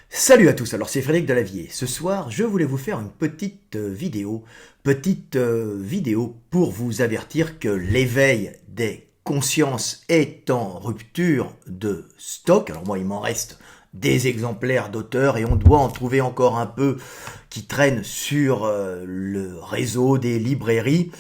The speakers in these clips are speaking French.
Salut à tous, alors c'est Frédéric Delavier. Ce soir, je voulais vous faire une petite vidéo pour vous avertir que l'éveil des consciences est en rupture de stock. Alors moi, il m'en reste des exemplaires d'auteurs et on doit en trouver encore un peu qui traînent sur le réseau des librairies.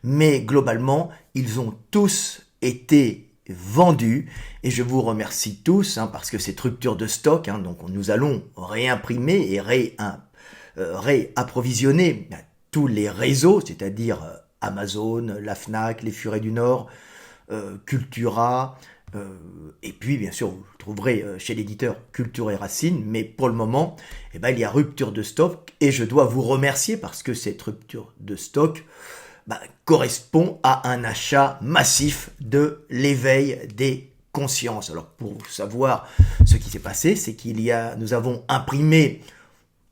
Mais globalement, ils ont tous été vendus et je vous remercie tous parce que cette rupture de stock, donc nous allons réimprimer et réapprovisionner tous les réseaux, c'est-à-dire Amazon, la Fnac, les Furets du Nord, Cultura, et puis bien sûr vous trouverez chez l'éditeur Culture et Racine, mais pour le moment il y a rupture de stock et je dois vous remercier parce que cette rupture de stock correspond à un achat massif de l'éveil des consciences. Alors pour savoir ce qui s'est passé, c'est nous avons imprimé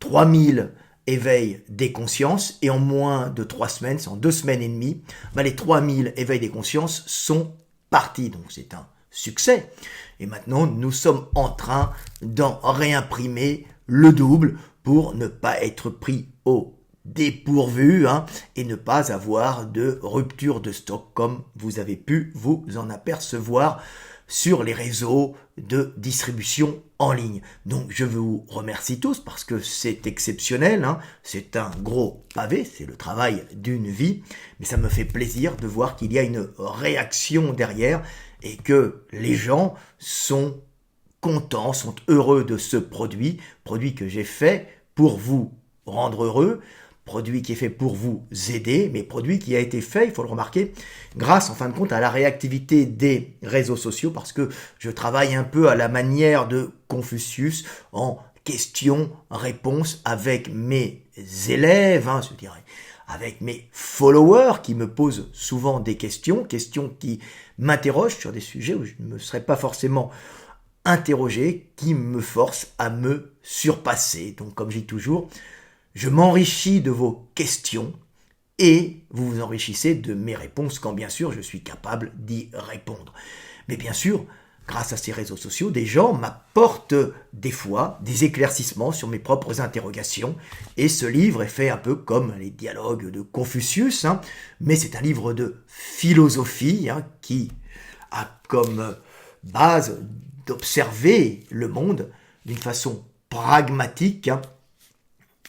3000 éveils des consciences et en moins de 3 semaines, c'est en 2 semaines et demie, les 3000 éveils des consciences sont partis. Donc c'est un succès. Et maintenant, nous sommes en train d'en réimprimer le double pour ne pas être pris au dépourvu et ne pas avoir de rupture de stock comme vous avez pu vous en apercevoir sur les réseaux de distribution en ligne. Donc je vous remercie tous parce que c'est exceptionnel, c'est un gros pavé, c'est le travail d'une vie, mais ça me fait plaisir de voir qu'il y a une réaction derrière et que les gens sont contents, sont heureux de ce produit que j'ai fait pour vous rendre heureux, produit qui est fait pour vous aider, mais produit qui a été fait, il faut le remarquer, grâce en fin de compte à la réactivité des réseaux sociaux, parce que je travaille un peu à la manière de Confucius, en questions-réponses avec mes élèves, je dirais, avec mes followers qui me posent souvent des questions qui m'interrogent sur des sujets où je ne me serais pas forcément interrogé, qui me forcent à me surpasser. Donc comme je dis toujours, je m'enrichis de vos questions et vous vous enrichissez de mes réponses quand bien sûr je suis capable d'y répondre. Mais bien sûr, grâce à ces réseaux sociaux, des gens m'apportent des fois des éclaircissements sur mes propres interrogations et ce livre est fait un peu comme les dialogues de Confucius, mais c'est un livre de philosophie qui a comme base d'observer le monde d'une façon pragmatique,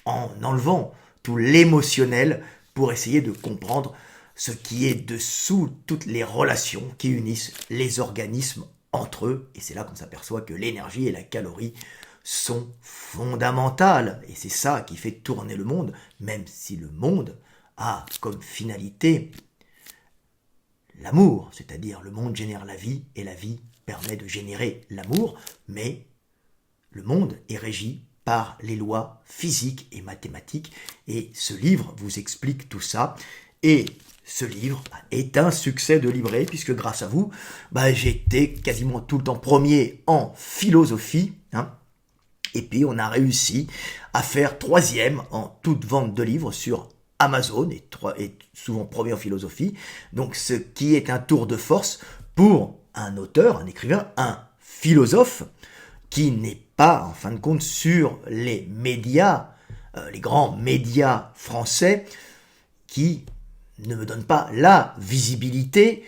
en enlevant tout l'émotionnel pour essayer de comprendre ce qui est dessous toutes les relations qui unissent les organismes entre eux. Et c'est là qu'on s'aperçoit que l'énergie et la calorie sont fondamentales. Et c'est ça qui fait tourner le monde, même si le monde a comme finalité l'amour. C'est-à-dire le monde génère la vie et la vie permet de générer l'amour, mais le monde est régi par les lois physiques et mathématiques. Et ce livre vous explique tout ça. Et ce livre est un succès de librairie, puisque grâce à vous, j'étais quasiment tout le temps premier en philosophie. Et puis on a réussi à faire 3e en toute vente de livres sur Amazon, et souvent premier en philosophie. Donc ce qui est un tour de force pour un auteur, un écrivain, un philosophe, qui n'est pas, en fin de compte, sur les médias, les grands médias français, qui ne me donnent pas la visibilité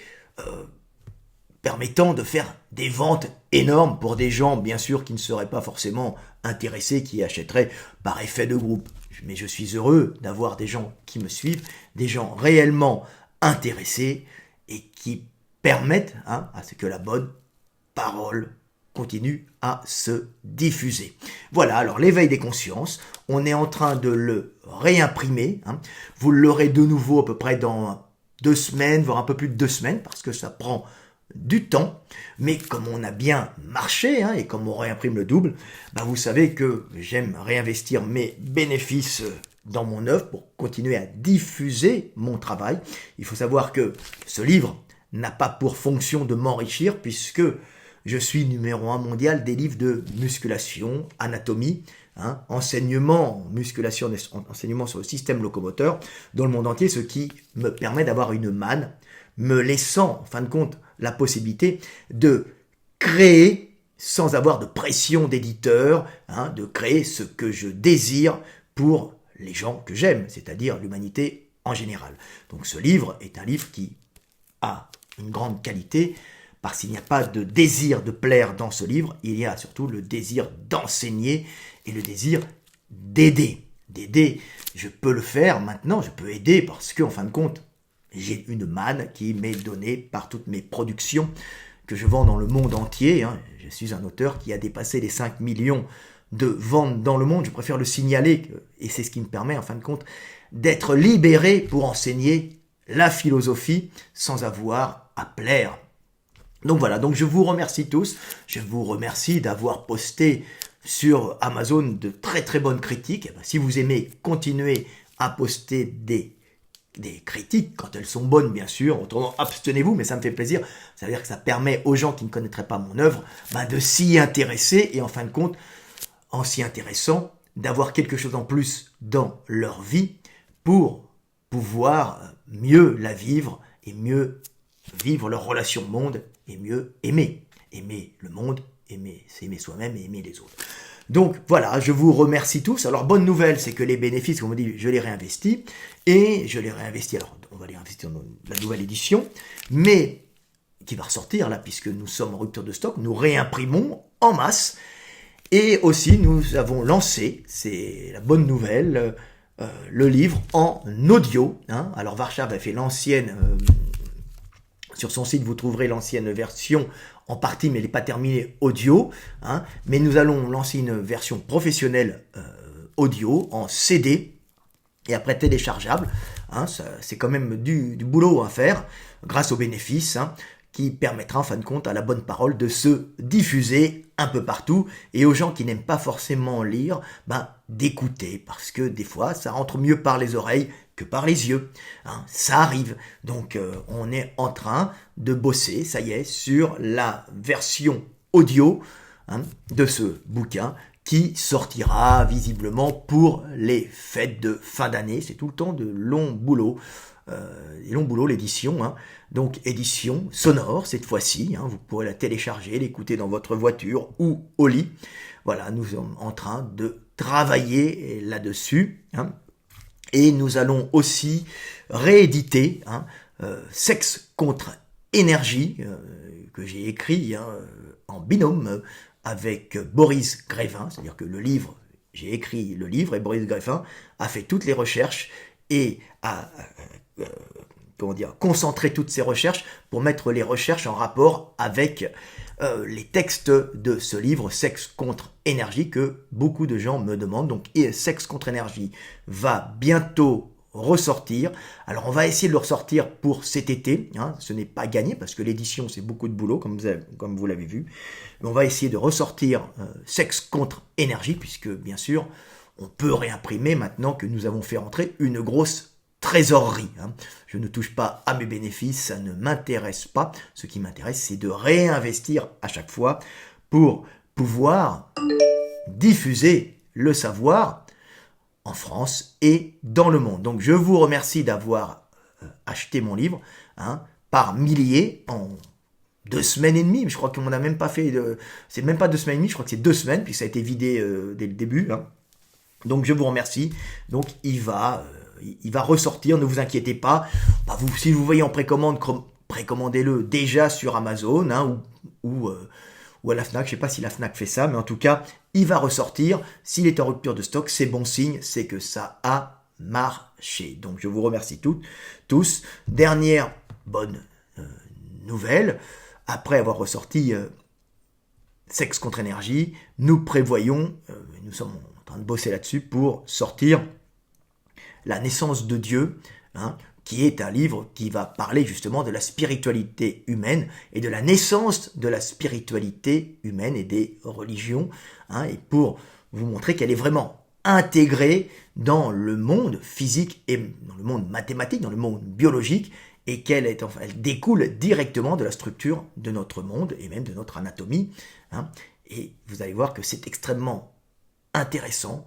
permettant de faire des ventes énormes pour des gens, bien sûr, qui ne seraient pas forcément intéressés, qui achèteraient par effet de groupe. Mais je suis heureux d'avoir des gens qui me suivent, des gens réellement intéressés et qui permettent à ce que la bonne parole continue à se diffuser. Voilà, alors l'éveil des consciences, on est en train de le réimprimer. Vous l'aurez de nouveau à peu près dans 2 semaines, voire un peu plus de 2 semaines, parce que ça prend du temps. Mais comme on a bien marché et comme on réimprime le double, vous savez que j'aime réinvestir mes bénéfices dans mon œuvre pour continuer à diffuser mon travail. Il faut savoir que ce livre n'a pas pour fonction de m'enrichir, puisque je suis numéro 1 mondial des livres de musculation, anatomie, enseignement, musculation, enseignement sur le système locomoteur dans le monde entier, ce qui me permet d'avoir une manne, me laissant, en fin de compte, la possibilité de créer sans avoir de pression d'éditeur, de créer ce que je désire pour les gens que j'aime, c'est-à-dire l'humanité en général. Donc ce livre est un livre qui a une grande qualité, parce qu'il n'y a pas de désir de plaire dans ce livre, il y a surtout le désir d'enseigner et le désir d'aider. D'aider, je peux le faire maintenant, je peux aider parce qu'en fin de compte, j'ai une manne qui m'est donnée par toutes mes productions que je vends dans le monde entier. Je suis un auteur qui a dépassé les 5 millions de ventes dans le monde. Je préfère le signaler, et c'est ce qui me permet, en fin de compte, d'être libéré pour enseigner la philosophie sans avoir à plaire. Donc voilà, donc je vous remercie tous. Je vous remercie d'avoir posté sur Amazon de très très bonnes critiques. Si vous aimez, continuez à poster des critiques, quand elles sont bonnes bien sûr, autrement abstenez-vous, mais ça me fait plaisir, ça veut dire que ça permet aux gens qui ne connaîtraient pas mon œuvre de s'y intéresser, et en fin de compte, en s'y intéressant, d'avoir quelque chose en plus dans leur vie pour pouvoir mieux la vivre et mieux vivre leur relation au monde et mieux aimer. Aimer le monde, s'aimer soi-même et aimer les autres. Donc voilà, je vous remercie tous. Alors bonne nouvelle, c'est que les bénéfices, comme on dit, je les réinvestis. Et je les réinvestis, alors on va les investir dans la nouvelle édition, mais qui va ressortir là, puisque nous sommes en rupture de stock, nous réimprimons en masse. Et aussi, nous avons lancé, c'est la bonne nouvelle, le livre en audio. Alors Varchave a fait l'ancienne... Sur son site, vous trouverez l'ancienne version en partie, mais elle n'est pas terminée audio. Mais nous allons lancer une version professionnelle audio en CD et après téléchargeable. C'est quand même du boulot à faire grâce aux bénéfices qui permettra en fin de compte à la bonne parole de se diffuser un peu partout et aux gens qui n'aiment pas forcément lire, d'écouter, parce que des fois ça rentre mieux par les oreilles que par les yeux. Ça arrive. Donc on est en train de bosser, ça y est, sur la version audio de ce bouquin qui sortira visiblement pour les fêtes de fin d'année. C'est tout le temps de longs boulots. L'édition. Donc édition sonore cette fois-ci. Vous pourrez la télécharger, l'écouter dans votre voiture ou au lit. Voilà, nous sommes en train de travailler là-dessus. Et nous allons aussi rééditer Sexe contre énergie, que j'ai écrit en binôme avec Boris Grévin. C'est-à-dire que j'ai écrit le livre et Boris Grévin a fait toutes les recherches et a concentré toutes ses recherches pour mettre les recherches en rapport avec les textes de ce livre Sexe contre énergie que beaucoup de gens me demandent. Donc Sexe contre énergie va bientôt ressortir. Alors on va essayer de le ressortir pour cet été. Ce n'est pas gagné parce que l'édition c'est beaucoup de boulot comme vous l'avez vu. Mais on va essayer de ressortir Sexe contre énergie puisque bien sûr on peut réimprimer maintenant que nous avons fait rentrer une grosse trésorerie. Je ne touche pas à mes bénéfices, ça ne m'intéresse pas. Ce qui m'intéresse, c'est de réinvestir à chaque fois pour pouvoir diffuser le savoir en France et dans le monde. Donc je vous remercie d'avoir acheté mon livre par milliers en 2 semaines et demie. Je crois qu'on n'a même pas fait... c'est même pas 2 semaines et demie, je crois que c'est 2 semaines, puis ça a été vidé dès le début. Donc je vous remercie. Donc il va ressortir, ne vous inquiétez pas. Si vous voyez en précommande, précommandez-le déjà sur Amazon ou à la Fnac. Je ne sais pas si la Fnac fait ça, mais en tout cas, il va ressortir. S'il est en rupture de stock, c'est bon signe, c'est que ça a marché. Donc je vous remercie tous. Dernière bonne nouvelle, après avoir ressorti Sexe contre énergie, nous prévoyons, nous sommes en train de bosser là-dessus pour sortir La naissance de Dieu, qui est un livre qui va parler justement de la spiritualité humaine et de la naissance de la spiritualité humaine et des religions, et pour vous montrer qu'elle est vraiment intégrée dans le monde physique et dans le monde mathématique, dans le monde biologique, et elle découle directement de la structure de notre monde et même de notre anatomie. Et vous allez voir que c'est extrêmement intéressant.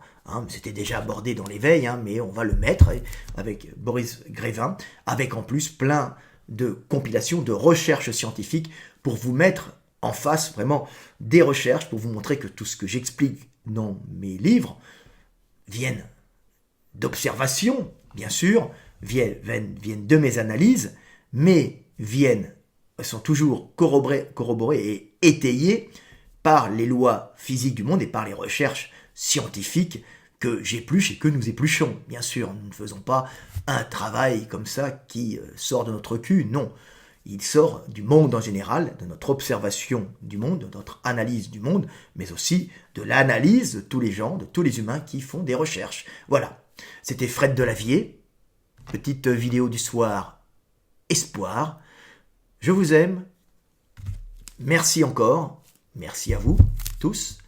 C'était déjà abordé dans l'éveil, mais on va le mettre avec Boris Grévin, avec en plus plein de compilations, de recherches scientifiques pour vous mettre en face vraiment des recherches pour vous montrer que tout ce que j'explique dans mes livres viennent d'observations, bien sûr, viennent de mes analyses, mais sont toujours corroborées et étayées par les lois physiques du monde et par les recherches scientifiques que j'épluche et que nous épluchons. Bien sûr, nous ne faisons pas un travail comme ça qui sort de notre cul, non. Il sort du monde en général, de notre observation du monde, de notre analyse du monde, mais aussi de l'analyse de tous les gens, de tous les humains qui font des recherches. Voilà, c'était Fred Delavier, petite vidéo du soir, espoir. Je vous aime, merci encore, merci à vous tous,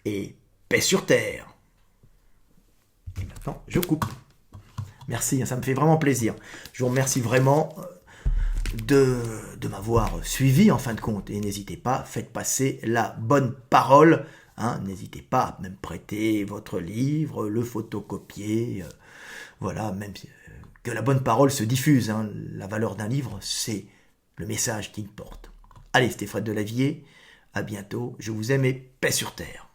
et paix sur terre. Et maintenant, je coupe. Merci, ça me fait vraiment plaisir. Je vous remercie vraiment de m'avoir suivi en fin de compte. Et n'hésitez pas, faites passer la bonne parole. Hein, n'hésitez pas à même prêter votre livre, le photocopier. Voilà, même que la bonne parole se diffuse. Hein. La valeur d'un livre, c'est le message qu'il porte. Allez, c'était Fred Delavier. À bientôt. Je vous aime et paix sur terre.